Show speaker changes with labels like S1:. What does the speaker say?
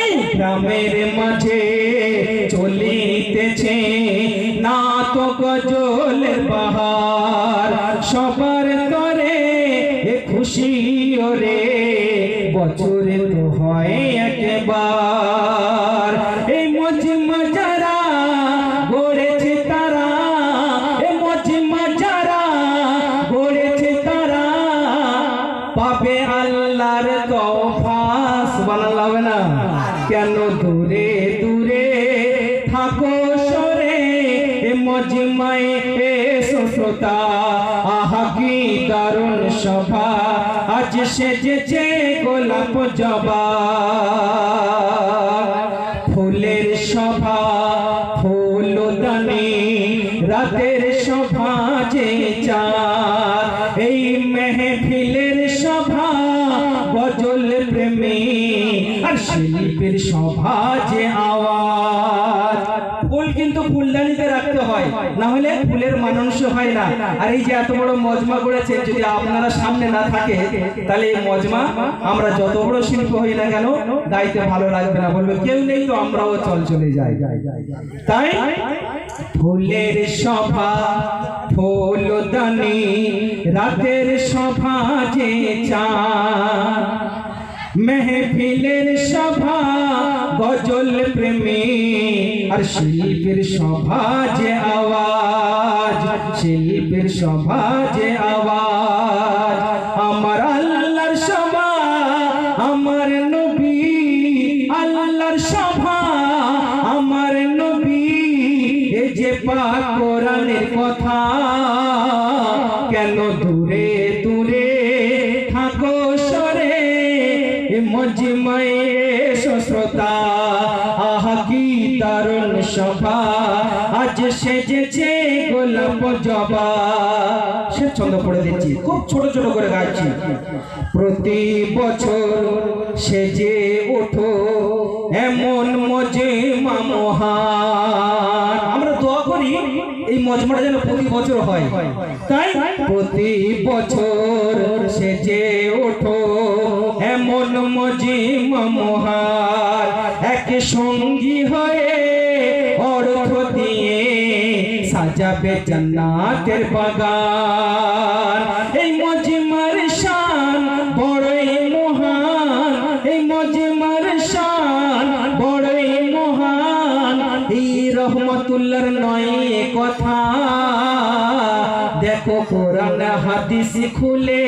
S1: এই গ্রামের মাঝে চলিতেছে না তো গজলের বাহার, সবার তরে খুশি ওরে বছরে তো হয় একবার। এই মজমা যারা গড়েছে তারা, এই মজমা যারা গড়েছে তারা পাবে আল্লাহর তওফা। সুবহানাল্লাহ হবে না? কেন দূরে দূরে থাকো সরে মজমায়ে এসো শ্রোতা, আহা কি দারুণ সভা আজ সেজেছে গোলাপ জবা। ফুলের সভা ফুলদানি রাতের সভা যে চাঁদ, এই মেহফিলের সভা গজল প্রেমী আর শিল্পীর সভা যে আওয়াজ। ফুল কিন্তু ফুলদানিতে রাখতে হয়, না হলে ফুলের মানাংশ হয় না। আর এই যে এত বড় মজমা করেছে, যদি আপনারা সামনে না থাকে তাহলে এই মজমা আমরা যত বড় শিল্প হই না কেন গাইতে ভালো লাগবে না, বলবে কেউ নেই তো আমরাও চলে যাই। তাই ফুলের সভা ফুলদানি রাতের সভা যে চাঁদ, মেহফিলের সভা গজল প্রেমী আর শিল্পীর সভা যে আওয়াজ, শিল্পীর সভা যে আওয়াজ। আমার আল্লাহর সভা আমার নবী, আল্লাহর সভা আমার নবী, এই যে পাক কোরআনের কথা। কেন দূরে দূরে থাকো সরে মজমায়ে এসো শ্রোতা, আহা কি দারুণ সভা আজ সেজেছে গোলাপ জবা। সে ছন্দ পড়ে দিচ্ছি, খুব ছোট ছোট করে গাইছি। প্রতি বছর সেজে ওঠো এমন মজমা মহান। আমরা দোয়া করি এই মজমাটা যেন প্রতি বছর হয়। তাই প্রতি বছর সেজে ওঠো এমন মজমা মহান, এক সঙ্গী হয়ে অর্থ দিয়ে সাজাবে জান্নাতের বাগান। এই মজমার শান বড়ই মহান, এই মজমার শান বড়ই মহান। এই রহমতুল্লাহর নয় কথা, দেখো কোরআন হাদিস খুলে